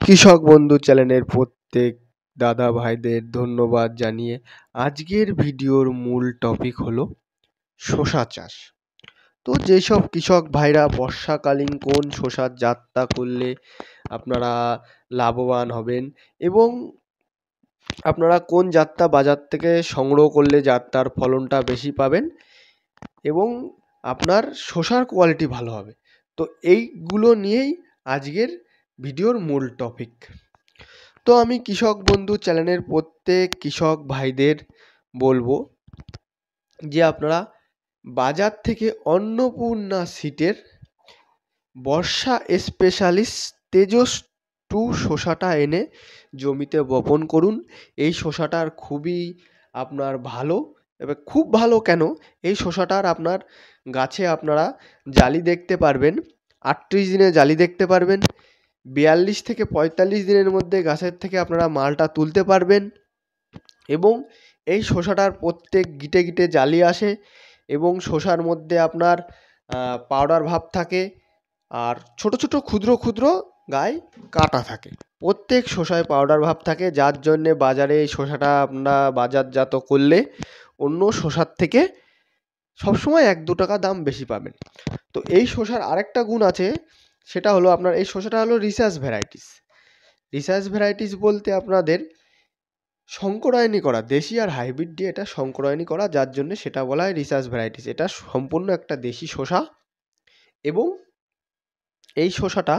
কৃষক বন্ধু চ্যানেলের প্রত্যেক দাদা ভাইদের ধন্যবাদ জানিয়ে আজকের ভিডিওর মূল টপিক হলো শসা চাষ। তো যেসব কৃষক ভাইরা বর্ষাকালীন কোন শসার জাতটা করলে আপনারা লাভবান হবেন এবং আপনারা কোন জাতটা বাজার থেকে সংগ্রহ করলে জাতটার ফলনটা বেশি পাবেন এবং আপনার শসার কোয়ালিটি ভালো হবে, তো এইগুলো নিয়েই আজকের ভিডিওর মূল টপিক। তো আমি কৃষক বন্ধু চ্যানেলের প্রত্যেক কৃষক ভাইদের বলবো যে আপনারা বাজার থেকে অন্নপূর্ণা সিটের বর্ষা স্পেশালিস্ট তেজস টু শসাটা এনে জমিতে বপন করুন। এই শসাটার খুবই আপনার ভালো, এবার খুব ভালো কেন, এই শসাটার আপনার গাছে আপনারা জালি দেখতে পারবেন, 38 দিনে জালি দেখতে পারবেন, 42 থেকে 45 দিনের মধ্যে গাছের থেকে আপনারা মালটা তুলতে পারবেন এবং এই শসাটার প্রত্যেক গিটে গিটে জালি আসে এবং শসার মধ্যে আপনার পাউডার ভাব থাকে আর ছোট ছোট ক্ষুদ্র ক্ষুদ্র গায়ে কাটা থাকে। প্রত্যেক শসায় পাউডার ভাব থাকে, যার জন্যে বাজারে এই শসাটা আপনারা বাজারজাত করলে অন্য শসার থেকে সবসময় 1-2 টাকা দাম বেশি পাবেন। তো এই শসার আরেকটা গুণ আছে, সেটা হলো আপনার এই শসাটা হলো রিসার্চ ভ্যারাইটিস। রিসার্চ ভ্যারাইটিস বলতে আপনাদের সংকরায়নি করা, দেশি আর হাইব্রিড দিয়ে এটা সংকরায়নি করা, যার জন্য সেটা বলা হয় রিসার্চ ভ্যারাইটিস। এটা সম্পূর্ণ একটা দেশি শসা এবং এই শসাটা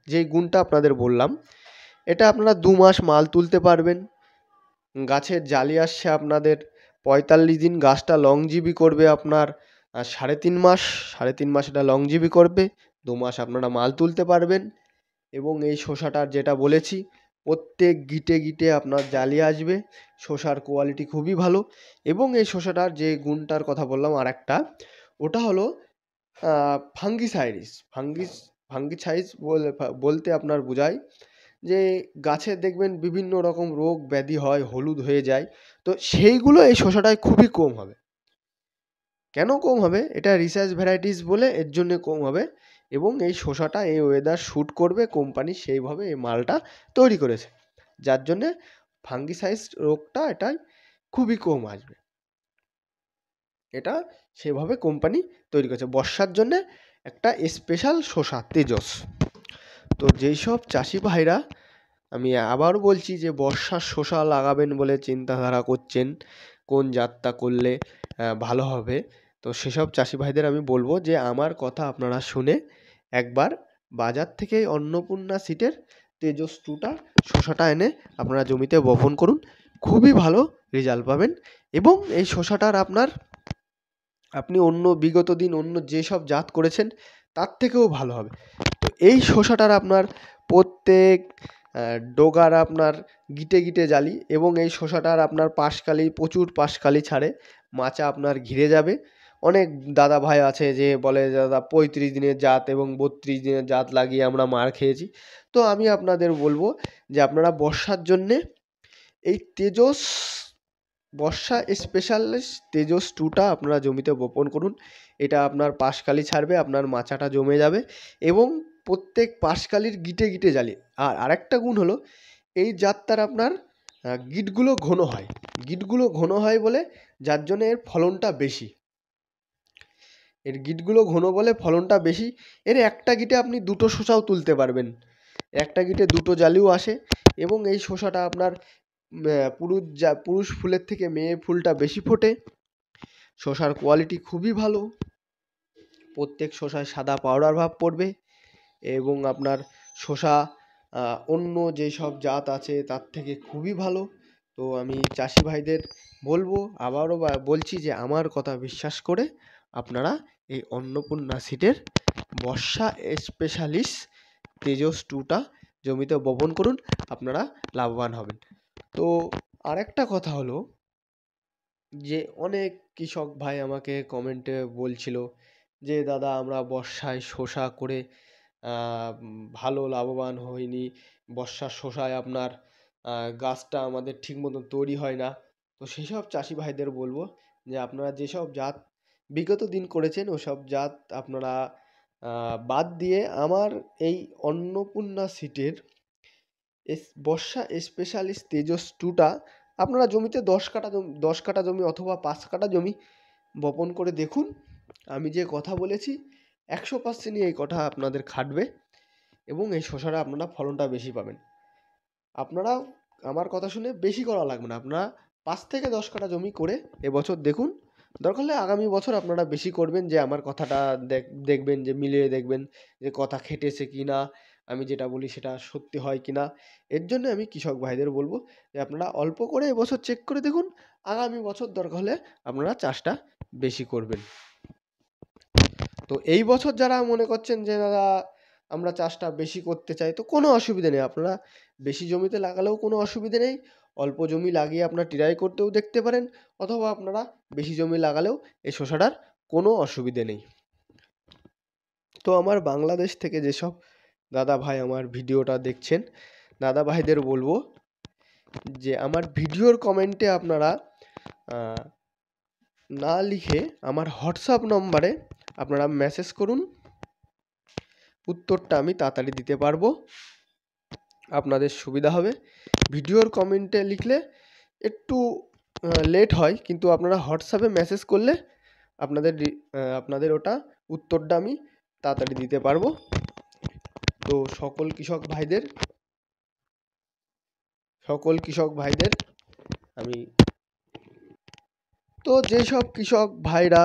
যে গুণটা আপনাদের বললাম, এটা আপনারা 2 মাস মাল তুলতে পারবেন। গাছের জালি আসছে আপনাদের 45 দিন, গাছটা লংজিভি করবে আপনার 3.5 মাস, 3.5 মাস এটা লংজিভি করবে, 2 মাস আপনারা মাল তুলতে পারবেন এবং এই শসাটার যেটা বলেছি প্রত্যেক গিটে গিটে আপনার জালি আসবে, শসার কোয়ালিটি খুবই ভালো এবং এই শসাটার যে গুণটার কথা বললাম আরেকটা, ওটা হলো ফাঙ্গিসাইডিস। ফাঙ্গিসাইড বলতে আপনার বোঝায় যে গাছে দেখবেন বিভিন্ন রকম রোগ ব্যাধি হয়, হলুদ হয়ে যায়, তো সেইগুলো এই শসাটায় খুবই কম হবে। কেন কম হবে? এটা রিসার্চ ভ্যারাইটিস বলে এর জন্য কম হবে এবং এই শসাটা এই ওয়েদার শ্যুট করবে, কোম্পানি সেইভাবে এই মালটা তৈরি করেছে, যার জন্যে ফাঙ্গিসাইড রোগটা এটায় খুবই কম আসবে। এটা সেভাবে কোম্পানি তৈরি করেছে বর্ষার জন্যে একটা স্পেশাল শসা তেজস। তো যেই সব চাষি ভাইরা, আমি আবারও বলছি যে বর্ষার শসা লাগাবেন বলে চিন্তাধারা করছেন কোন জাতটা করলে ভালো হবে, তো সেসব চাষি ভাইদের আমি বলবো যে আমার কথা আপনারা শুনে একবার বাজার থেকে অন্নপূর্ণা সিটের তেজস টুটা শসাটা এনে আপনারা জমিতে বপন করুন, খুবই ভালো রেজাল্ট পাবেন এবং এই শসাটার আপনার আপনি অন্য বিগত দিন অন্য যেসব জাত করেছেন তার থেকেও ভালো হবে। তো এই শসাটার আপনার প্রত্যেক ডোগার আপনার গিটে গিটে জালি এবং এই শসাটার আপনার পাশকালি, প্রচুর পাশকালি ছাড়ে, মাচা আপনার ঘিরে যাবে। অনেক দাদা ভাই আছে যে বলে দাদা 35 দিনের জাত এবং 32 দিনের জাত লাগিয়ে আমরা মার খেয়েছি। তো আমি আপনাদের বলবো যে আপনারা বর্ষার জন্যে এই তেজস বর্ষা স্পেশালিস্ট তেজস টুটা আপনারা জমিতে বপন করুন। এটা আপনার পাশকালি ছাড়বে, আপনার মাচাটা জমে যাবে এবং প্রত্যেক পাশকালির গিটে গিটে জালি। আর আরেকটা গুণ হলো এই জাতটার আপনার গিটগুলো ঘন হয়, গিটগুলো ঘন হয় বলে যার জন্য এর ফলনটা বেশি, এর গিটগুলো ঘন বলে ফলনটা বেশি। এর একটা গিটে আপনি 2টো শসাও তুলতে পারবেন, একটা গিটে 2টো জালিও আসে এবং এই শসাটা আপনার পুরুষ ফুলের থেকে মেয়ে ফুলটা বেশি ফোটে। শসার কোয়ালিটি খুবই ভালো, প্রত্যেক শসায় সাদা পাউডার ভাব পড়বে এবং আপনার শসা অন্য যেসব জাত আছে তার থেকে খুবই ভালো। তো আমি চাষি ভাইদের বলবো, আবারও বলছি যে আমার কথা বিশ্বাস করে আপনারা এই অন্নপূর্ণা সিডের বর্ষা স্পেশালিস্ট তেজস টুটা জমিতে বপন করুন, আপনারা লাভবান হবেন। তো আরেকটা কথা হলো যে অনেক কৃষক ভাই আমাকে কমেন্টে বলছিল যে দাদা আমরা বর্ষায় শসা করে ভালো লাভবান হইনি, বর্ষার শসায় আপনার গাছটা আমাদের ঠিক মতন তৈরি হয় না। তো সেসব চাষি ভাইদের বলবো যে আপনারা যেসব জাত বিগত দিন করেছেন ওসব জাত আপনারা বাদ দিয়ে আমার এই অন্নপূর্ণা সিটের বর্ষা স্পেশালিস্ট তেজস টুটা আপনারা জমিতে 10 কাঠা জমি অথবা 5 কাঠা জমি বপন করে দেখুন। আমি যে কথা বলেছি 100%ই এই কথা আপনাদের খাটবে এবং এই শসাটা আপনারা ফলনটা বেশি পাবেন। আপনারা আমার কথা শুনে বেশি করা লাগবে না, আপনারা 5 থেকে 10 কাঠা জমি করে এবছর দেখুন। দরকার হলে আগামী বছর আপনারা বেশি করবেন, যে আমার কথাটা দেখবেন, যে মিলিয়ে দেখবেন যে কথা খেটেছে কি না, আমি যেটা বলি সেটা সত্যি হয় কি না। এর জন্য আমি কৃষক ভাইদের বলবো যে আপনারা অল্প করে এবছর চেক করে দেখুন, আগামী বছর দরকার হলে আপনারা চাষটা বেশি করবেন। তো এই বছর যারা মনে করছেন যে দাদা আমরা চাষটা বেশি করতে চাই, তো কোনো অসুবিধা নেই, আপনারা বেশি জমিতে লাগালেও কোনো অসুবিধে নেই, অল্প জমি লাগিয়ে আপনারা ট্রাই করতেও দেখতে পারেন, অথবা আপনারা বেশি জমি লাগালেও এই শসাটার কোনো অসুবিধে নেই। তো আমার বাংলাদেশ থেকে যেসব দাদা ভাই আমার ভিডিওটা দেখছেন, দাদা ভাইদের বলবো যে আমার ভিডিওর কমেন্টে আপনারা না লিখে আমার হোয়াটসঅ্যাপ নম্বরে আপনারা মেসেজ করুন, উত্তরটা আমি তাড়াতাড়ি দিতে পারবো, আপনাদের সুবিধা হবে। ভিডিওর কমেন্টে লিখলে একটু লেট হয়, কিন্তু আপনারা হোয়াটসঅ্যাপে মেসেজ করলে আপনাদের ওটা উত্তরটা আমি তাড়াতাড়ি দিতে পারবো। তো সকল কৃষক ভাইদের আমি, তো যেসব কৃষক ভাইরা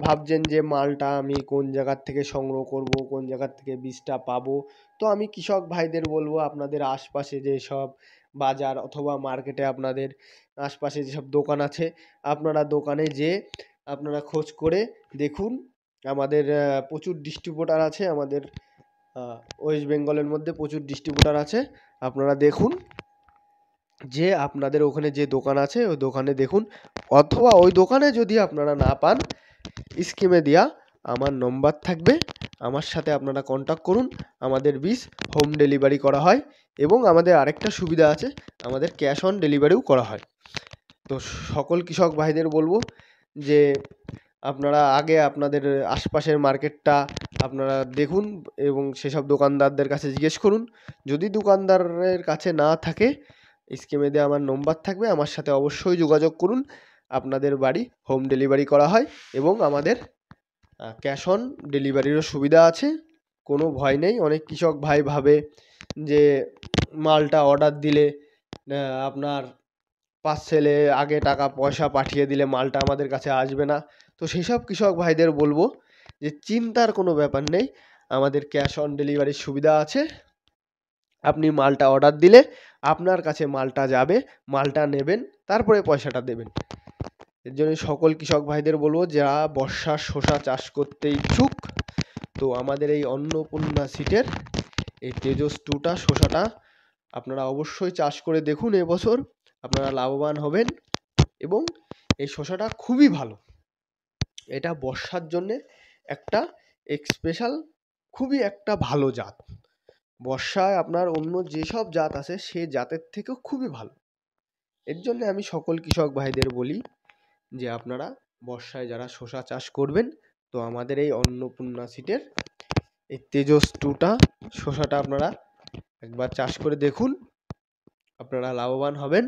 ভাবছেন যে মালটা আমি কোন জায়গার থেকে সংগ্রহ করব, কোন জায়গার থেকে বীজটা পাবো, তো আমি কৃষক ভাইদের বলবো আপনাদের আশপাশে যেসব বাজার অথবা মার্কেটে আপনাদের আশপাশে যেসব দোকান আছে, আপনারা দোকানে যেয়ে আপনারা খোঁজ করে দেখুন। আমাদের প্রচুর ডিস্ট্রিবিউটার আছে, আমাদের ওয়েস্ট বেঙ্গলের মধ্যে প্রচুর ডিস্ট্রিবিউটার আছে, আপনারা দেখুন যে আপনাদের ওখানে যে দোকান আছে ওই দোকানে দেখুন, অথবা ওই দোকানে যদি আপনারা না পান, স্ক্রিনে দেওয়া আমার নম্বর থাকবে, আমার সাথে আপনারা কন্ট্যাক্ট করুন, আমাদের বীজ হোম ডেলিভারি করা হয় এবং আমাদের আরেকটা সুবিধা আছে, আমাদের ক্যাশ অন ডেলিভারিও করা হয়। তো সকল কৃষক ভাইদের বলবো যে আপনারা আগে আপনাদের আশপাশের মার্কেটটা আপনারা দেখুন এবং সেসব দোকানদারদের কাছে জিজ্ঞেস করুন, যদি দোকানদারের কাছে না থাকে স্ক্রিনে দেওয়া আমার নম্বর থাকবে, আমার সাথে অবশ্যই যোগাযোগ করুন, আপনাদের বাড়ি হোম ডেলিভারি করা হয় এবং আমাদের ক্যাশ অন ডেলিভারিরও সুবিধা আছে, কোনো ভয় নেই। অনেক কৃষক ভাই ভাবে যে মালটা অর্ডার দিলে আপনার পার্সেলে আগে টাকা পয়সা পাঠিয়ে দিলে মালটা আমাদের কাছে আসবে না, তো সেই সব কৃষক ভাইদের বলবো যে চিন্তার কোনো ব্যাপার নেই, আমাদের ক্যাশ অন ডেলিভারির সুবিধা আছে। আপনি মালটা অর্ডার দিলে আপনার কাছে মালটা যাবে, মালটা নেবেন, তারপরে পয়সাটা দেবেন। এর জন্য সকল কৃষক ভাইদের বলবো যারা বর্ষার শসা চাষ করতে ইচ্ছুক, তো আমাদের এই অন্নপূর্ণা সিটের এই তেজস টুটা শসাটা আপনারা অবশ্যই চাষ করে দেখুন, এবছর আপনারা লাভবান হবেন এবং এই শসাটা খুবই ভালো, এটা বর্ষার জন্যে একটা স্পেশাল, খুবই একটা ভালো জাত। বর্ষায় আপনার অন্য যেসব জাত আছে সে জাতের থেকেও খুবই ভালো। এর জন্য আমি সকল কৃষক ভাইদের বলি যে আপনারা বর্ষায় যারা শসা চাষ করবেন, তো আমাদের এই অন্নপূর্ণা সিটের এই তেজস টুটা শসাটা আপনারা একবার চাষ করে দেখুন, আপনারা লাভবান হবেন।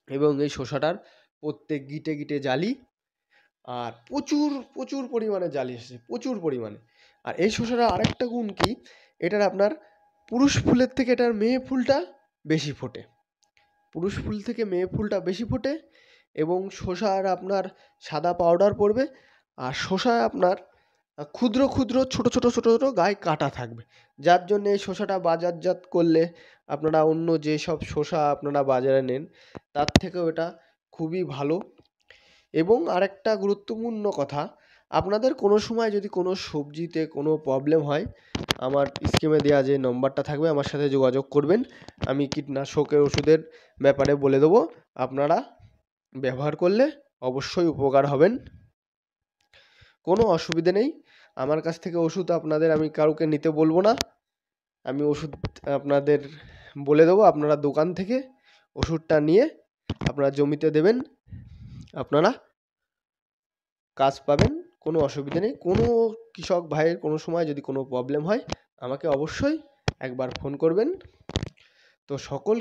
এবং এই শসাটার প্রত্যেক গিটে গিটে জালি, আর প্রচুর প্রচুর পরিমাণে জালি এসেছে, প্রচুর পরিমাণে। আর এই শসাটার আরেকটা গুণ কি, এটার আপনার পুরুষ ফুলের থেকে এটার মেয়ে ফুলটা বেশি ফোটে, পুরুষ ফুল থেকে মেয়ে ফুলটা বেশি ফোটে এবং শসার আপনার সাদা পাউডার পড়বে, আর শসায় আপনার ক্ষুদ্র ক্ষুদ্র ছোট ছোট ছোট ছোট গায়ে কাঁটা থাকবে, যার জন্য এই শসাটা বাজারজাত করলে আপনারা অন্য যেসব শসা আপনারা বাজারে নেন তার থেকেও এটা খুবই ভালো। এবং আরেকটা গুরুত্বপূর্ণ কথা, আপনাদের কোনো সময় যদি কোনো সবজিতে কোনো প্রবলেম হয়, আমার স্ক্রিনে দেওয়া যে নম্বরটা থাকবে আমার সাথে যোগাযোগ করবেন, আমি কীটনাশকের ওষুধের ব্যাপারে বলে দেবো, আপনারা ব্যবহার করলে অবশ্যই উপকার হবেন, কোনো অসুবিধে নেই। আমার কাছ থেকে ওষুধ আপনাদের আমি কাউকে নিতে বলবো না, আমি ওষুধ আপনাদের বলে দেবো, আপনারা দোকান থেকে ওষুধটা নিয়ে আপনারা জমিতে দেবেন, আপনারা কাজ পাবেন, কোনো অসুবিধা নেই। কোনো কৃষক ভাইয়ের কোনো সময় যদি কোনো প্রবলেম হয় আমাকে অবশ্যই একবার ফোন করবেন। তো সকল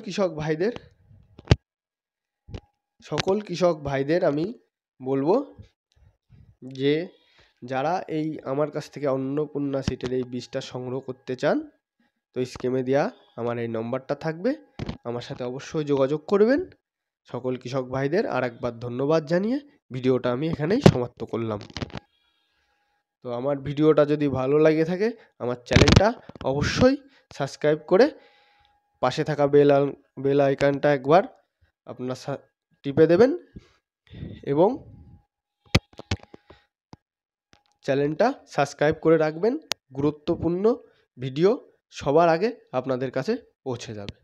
কৃষক ভাইদের আমি বলবো যে যারা এই আমার কাছ থেকে অন্নপূর্ণা সিটের এই বীজটা সংগ্রহ করতে চান, তো স্ক্রিনে দেওয়া আমার এই নম্বরটা থাকবে, আমার সাথে অবশ্যই যোগাযোগ করবেন। সকল কৃষক ভাইদের আরেকবার ধন্যবাদ জানিয়ে ভিডিওটা আমি এখানেই সমাপ্ত করলাম। তো আমার ভিডিওটা যদি ভালো লাগে থাকে আমার চ্যানেলটা অবশ্যই সাবস্ক্রাইব করে পাশে থাকা বেল আইকনটা একবার আপনার টিপে দেবেন এবং চ্যানেলটা সাবস্ক্রাইব করে রাখবেন। গুরুত্বপূর্ণ ভিডিও সবার আগে আপনাদের কাছে পৌঁছে যাবে।